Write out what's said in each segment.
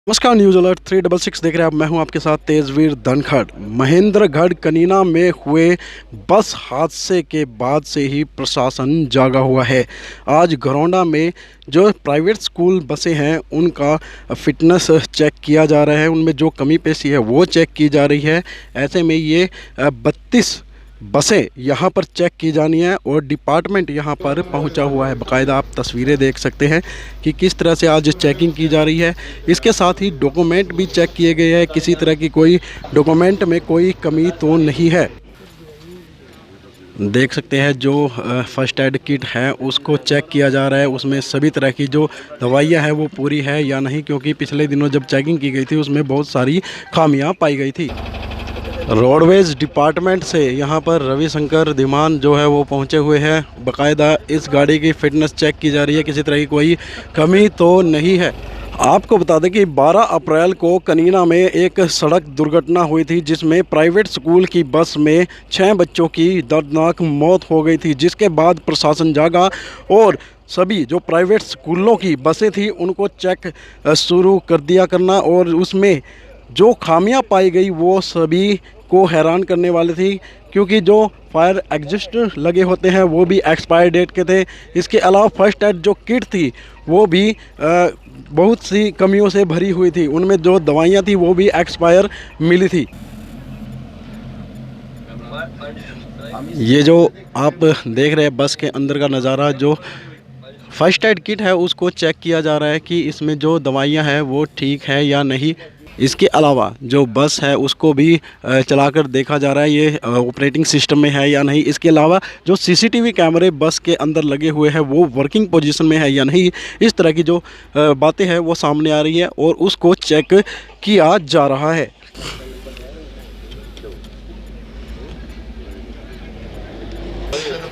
नमस्कार, news alert 366 देख रहे हैं आप। मैं हूं आपके साथ तेजवीर धनखड़। महेंद्रगढ़ कनीना में हुए बस हादसे के बाद से ही प्रशासन जागा हुआ है। आज घरौंडा में जो प्राइवेट स्कूल बसें हैं उनका फिटनेस चेक किया जा रहा है, उनमें जो कमी पेशी है वो चेक की जा रही है। ऐसे में ये 32 बसें यहाँ पर चेक की जानी है और डिपार्टमेंट यहाँ पर पहुँचा हुआ है। बाकायदा आप तस्वीरें देख सकते हैं कि किस तरह से आज चेकिंग की जा रही है। इसके साथ ही डॉक्यूमेंट भी चेक किए गए हैं, किसी तरह की कोई डॉक्यूमेंट में कोई कमी तो नहीं है। देख सकते हैं जो फर्स्ट एड किट है उसको चेक किया जा रहा है, उसमें सभी तरह की जो दवाइयाँ हैं वो पूरी है या नहीं, क्योंकि पिछले दिनों जब चेकिंग की गई थी उसमें बहुत सारी खामियां पाई गई थी। रोडवेज डिपार्टमेंट से यहाँ पर रविशंकर धीमान जो है वो पहुँचे हुए हैं। बाकायदा इस गाड़ी की फ़िटनेस चेक की जा रही है, किसी तरह की कोई कमी तो नहीं है। आपको बता दें कि 12 अप्रैल को कनीना में एक सड़क दुर्घटना हुई थी जिसमें प्राइवेट स्कूल की बस में 6 बच्चों की दर्दनाक मौत हो गई थी, जिसके बाद प्रशासन जागा और सभी जो प्राइवेट स्कूलों की बसें थी उनको चेक शुरू कर दिया करना, और उसमें जो खामियां पाई गई वो सभी को हैरान करने वाली थी, क्योंकि जो फायर एग्जिस्टर लगे होते हैं वो भी एक्सपायर डेट के थे। इसके अलावा फर्स्ट एड जो किट थी वो भी बहुत सी कमियों से भरी हुई थी, उनमें जो दवाइयाँ थी वो भी एक्सपायर मिली थी। ये जो आप देख रहे हैं बस के अंदर का नज़ारा, जो फर्स्ट एड किट है उसको चेक किया जा रहा है कि इसमें जो दवाइयाँ हैं वो ठीक है या नहीं। इसके अलावा जो बस है उसको भी चलाकर देखा जा रहा है ये ऑपरेटिंग सिस्टम में है या नहीं। इसके अलावा जो सीसीटीवी कैमरे बस के अंदर लगे हुए हैं वो वर्किंग पोजीशन में है या नहीं। इस तरह की जो बातें हैं वो सामने आ रही है और उसको चेक किया जा रहा है।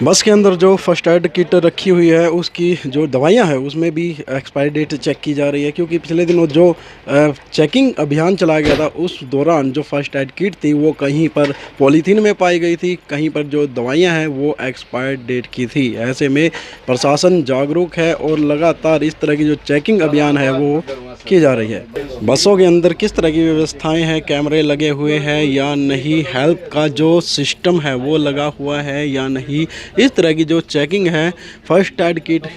बस के अंदर जो फर्स्ट एड किट रखी हुई है उसकी जो दवाइयां हैं उसमें भी एक्सपायरी डेट चेक की जा रही है, क्योंकि पिछले दिनों जो चेकिंग अभियान चलाया गया था उस दौरान जो फर्स्ट एड किट थी वो कहीं पर पॉलीथीन में पाई गई थी, कहीं पर जो दवाइयां हैं वो एक्सपायर्ड डेट की थी। ऐसे में प्रशासन जागरूक है और लगातार इस तरह की जो चेकिंग अभियान है वो की जा रही है। बसों के अंदर किस तरह की व्यवस्थाएँ हैं, कैमरे लगे हुए हैं या नहीं, हेल्प का जो सिस्टम है वो लगा हुआ है या नहीं, इस तरह की जो चेकिंग है, फर्स्ट एड किट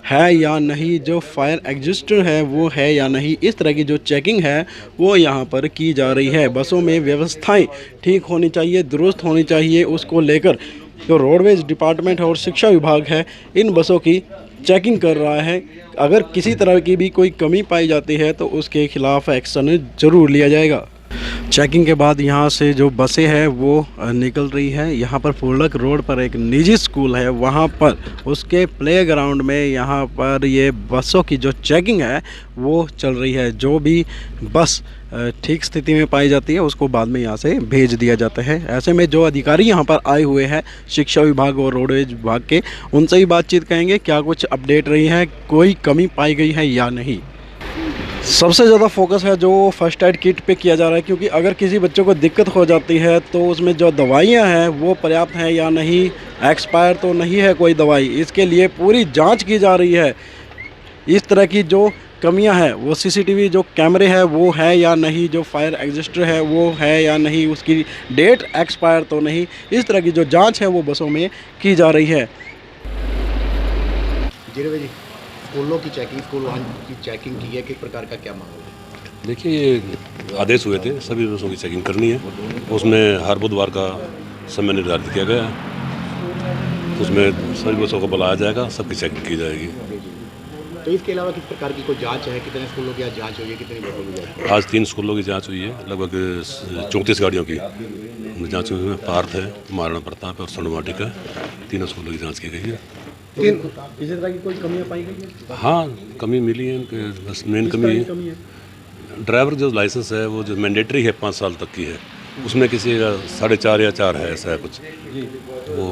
है या नहीं, जो फायर एग्जिस्टर है वो है या नहीं, इस तरह की जो चेकिंग है वो यहाँ पर की जा रही है। बसों में व्यवस्थाएं ठीक होनी चाहिए, दुरुस्त होनी चाहिए, उसको लेकर जो रोडवेज डिपार्टमेंट है और शिक्षा विभाग है इन बसों की चेकिंग कर रहा है। अगर किसी तरह की भी कोई कमी पाई जाती है तो उसके खिलाफ एक्शन ज़रूर लिया जाएगा। चेकिंग के बाद यहाँ से जो बसें हैं वो निकल रही है। यहाँ पर फूलक रोड पर एक निजी स्कूल है, वहाँ पर उसके प्लेग्राउंड में यहाँ पर ये बसों की जो चेकिंग है वो चल रही है। जो भी बस ठीक स्थिति में पाई जाती है उसको बाद में यहाँ से भेज दिया जाता है। ऐसे में जो अधिकारी यहाँ पर आए हुए हैं शिक्षा विभाग और रोडवेज विभाग के, उनसे भी बातचीत करेंगे क्या कुछ अपडेट रही है, कोई कमी पाई गई है या नहीं। सबसे ज़्यादा फोकस है जो फर्स्ट एड किट पे किया जा रहा है, क्योंकि अगर किसी बच्चों को दिक्कत हो जाती है तो उसमें जो दवाइयाँ हैं वो पर्याप्त हैं या नहीं, एक्सपायर तो नहीं है कोई दवाई, इसके लिए पूरी जांच की जा रही है। इस तरह की जो कमियां हैं वो सीसीटीवी जो कैमरे हैं वो है या नहीं, जो फायर एग्जिस्टर है वो है या नहीं, उसकी डेट एक्सपायर तो नहीं, इस तरह की जो जाँच है वो बसों में की जा रही है। स्कूलों की चेकिंग, स्कूल वाहन की चेकिंग की है, किस प्रकार का क्या माहौल है? देखिए, ये आदेश हुए थे सभी बसों की चेकिंग करनी है, उसमें हर बुधवार का समय निर्धारित किया गया है, उसमें सभी बसों को बुलाया जाएगा, सबकी चेकिंग की जाएगी। तो इसके अलावा किस प्रकार की कोई जांच है, कितने स्कूलों की जांच हुई है, कितनी बसों की जांच? आज 3 स्कूलों की जाँच हुई है, लगभग 34 गाड़ियों की जाँच हुई है। पार्थ है, महाराणा प्रताप और सोनवाटिका है, तीनों स्कूलों की जाँच की गई है। इसी तरह की कोई कमियां पाई गई है? हाँ, कमी मिली है, बस मेन कमी है ड्राइवर जो लाइसेंस है वो जो मैंडेटरी है 5 साल तक की है, उसमें किसी का 4.5 या 4 है, ऐसा है कुछ, तो वो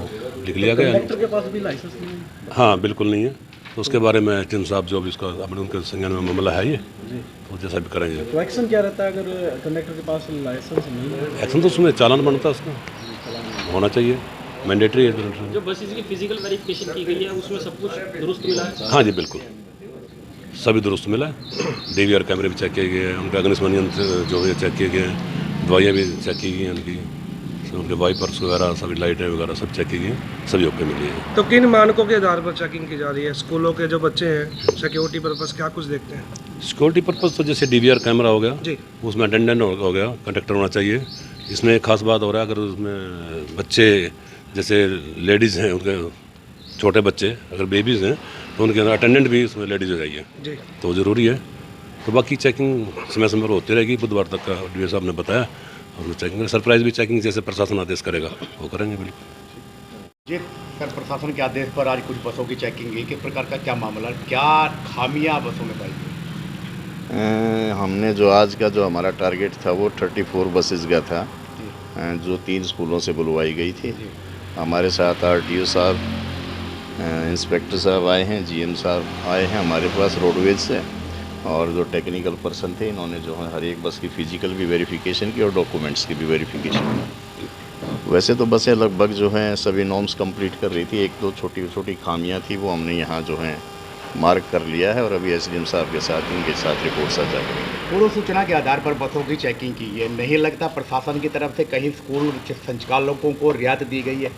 लिख लिया गया। कंडक्टर के पास भी लाइसेंस नहीं है? हाँ, बिल्कुल नहीं है, तो उसके बारे में टीम साहब जो भी उसका अपने उनके संज्ञान में मामला है ये, तो जैसा भी करेंगे। तो एक्शन क्या रहता है अगर कंडक्टर के पास लाइसेंस नहीं है? एक्शन तो उसमें चालान बनता है, उसका होना चाहिए, मैंडेटरी है। जो बसेस की फिजिकल वेरिफिकेशन की गई है उसमें सब कुछ दुरुस्त मिला है? हाँ जी, बिल्कुल। सभी दुरुस्त मिला है। DVR कैमरे भी चेक किए गए हैं, उनके अग्निशमन जो है चेक किए गए हैं, दवाइयाँ भी चेक की गई हैं उनकी, उनके वाइपर्स वगैरह सभी लाइटें वगैरह सब चेक की गई हैं, सभी ओके मिली है। तो किन मानकों के आधार पर चेकिंग की जा रही है? स्कूलों के जो बच्चे हैं सिक्योरिटी पर्पस क्या कुछ देखते हैं? सिक्योरिटी पर्पज़ तो जैसे DVR कैमरा हो गया, जी। उसमें अटेंडेंट हो गया, कंडक्टर होना चाहिए। इसमें एक खास बात हो रहा है, अगर उसमें बच्चे जैसे लेडीज़ हैं, उनके छोटे बच्चे अगर बेबीज़ हैं तो उनके अंदर अटेंडेंट भी उसमें लेडीज़ हो जाइए, जी। तो ज़रूरी है। तो बाकी चेकिंग समय समय पर होती रहेगी, बुधवार तक का DO साहब ने बताया, और चेकिंग सरप्राइज भी चेकिंग जैसे प्रशासन आदेश करेगा वो करेंगे बिल्कुल। जी सर, प्रशासन के आदेश पर आज कुछ बसों की चेकिंग हुई, किस प्रकार का क्या मामला, क्या खामियां बसों में पाई गई? हमने जो आज का जो हमारा टारगेट था वो 34 बसेस का था, जो 3 स्कूलों से बुलवाई गई थी। हमारे साथ RTO साहब, इंस्पेक्टर साहब आए हैं, GM साहब आए हैं हमारे पास रोडवेज से, और जो टेक्निकल पर्सन थे इन्होंने जो है हर एक बस की फ़िज़िकल भी वेरिफिकेशन की और डॉक्यूमेंट्स की भी वेरिफिकेशन की। वैसे तो बसें लगभग जो हैं सभी नॉर्म्स कंप्लीट कर रही थी, 1-2 छोटी छोटी खामियां थी, वो हमने यहाँ जो है मार्क कर लिया है, और अभी SDM साहब के साथ इनके साथ रिपोर्ट साझा करेंगे। पूर्व सूचना के आधार पर बसों की चेकिंग की है, नहीं लगता प्रशासन की तरफ से कहीं स्कूल संचालकों को रियायत दी गई है?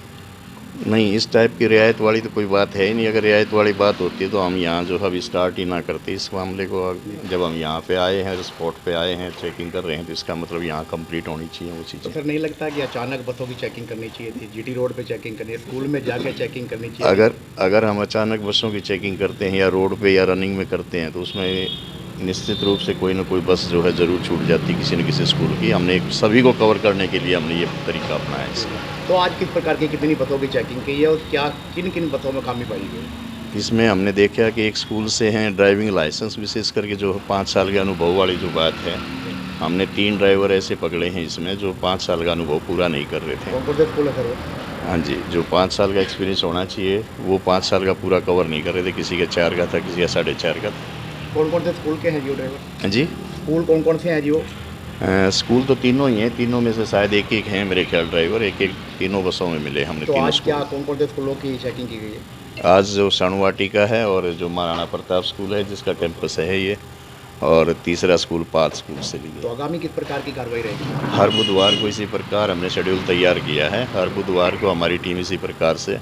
नहीं, इस टाइप की रियायत वाली तो कोई बात है ही नहीं। अगर रियायत वाली बात होती तो हम यहाँ जो है अभी स्टार्ट ही ना करते इस मामले को। जब हम यहाँ पे आए हैं, स्पॉट पे आए हैं, चेकिंग कर रहे हैं, तो इसका मतलब यहाँ कंप्लीट होनी चाहिए वो तो चीज़ें। सर नहीं लगता कि अचानक बसों की चेकिंग करनी चाहिए थी, GT रोड पे चेकिंग करनी है, स्कूल में जाके चेकिंग करनी चाहिए? अगर हम अचानक बसों की चेकिंग करते हैं या रोड पे या रनिंग में करते हैं तो उसमें निश्चित रूप से कोई ना कोई बस जो है ज़रूर छूट जाती किसी न किसी स्कूल की। हमने सभी को कवर करने के लिए हमने ये तरीका अपनाया है इसका। तो आज किस प्रकार की कितनी बसों की चेकिंग की है और क्या किन किन बसों में खामी पाई गई? इसमें हमने देखा कि एक स्कूल से हैं ड्राइविंग लाइसेंस, विशेष करके जो 5 साल के अनुभव वाली जो बात है, हमने 3 ड्राइवर ऐसे पकड़े हैं इसमें जो 5 साल का अनुभव पूरा नहीं कर रहे थे। कौन कौन से स्कूल है सर वो? हाँ जी, जो 5 साल का एक्सपीरियंस होना चाहिए वो 5 साल का पूरा कवर नहीं कर रहे थे। किसी के 4 का था, किसी का 4.5 का था। कौन कौन से स्कूल के हैं जी वो ड्राइवर? हाँ जी, स्कूल कौन कौन से हैं जी वो? स्कूल तो तीनों ही हैं, तीनों में से शायद एक एक हैं मेरे ख्याल ड्राइवर, एक एक तीनों बसों में मिले हमने। तो तीनों आज क्या स्कूल कौन कौन से स्कूलों की चेकिंग की गई है? आज जो सणवाटी का है, और जो महाराणा प्रताप स्कूल है जिसका कैंपस है ये, और तीसरा स्कूल पाथ स्कूल से ली तो गई। आगामी किस प्रकार की कार्रवाई रहेगी? हर बुधवार को इसी प्रकार हमने शेड्यूल तैयार किया है। हर बुधवार को हमारी टीम इसी प्रकार से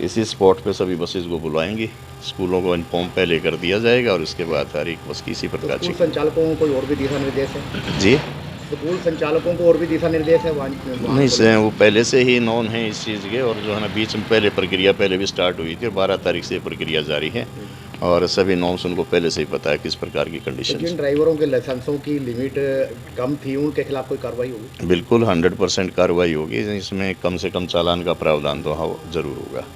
इसी स्पॉट पे सभी बसेस को बुलाएंगी, स्कूलों को इन्फॉर्म पहले कर दिया जाएगा, और उसके बाद हर एक बस की इसी तो प्रकार स्कूल चेकिंग। संचालकों को कोई और भी दिशा निर्देश है? जी स्कूल संचालकों को और भी दिशा निर्देश है नहीं सर, वो पहले से ही नॉन है इस चीज़ के, और जो है ना बीच में प्रक्रिया पहले भी स्टार्ट हुई थी, और 12 तारीख से प्रक्रिया जारी है, और सभी नॉर्म्स उनको पहले से ही पता है किस प्रकार की कंडीशन। जिन ड्राइवरों के लाइसेंसों की लिमिट कम थी उनके खिलाफ कोई कार्रवाई होगी? बिल्कुल 100% कार्रवाई होगी। इसमें कम से कम चालान का प्रावधान तो हाँ ज़रूर होगा।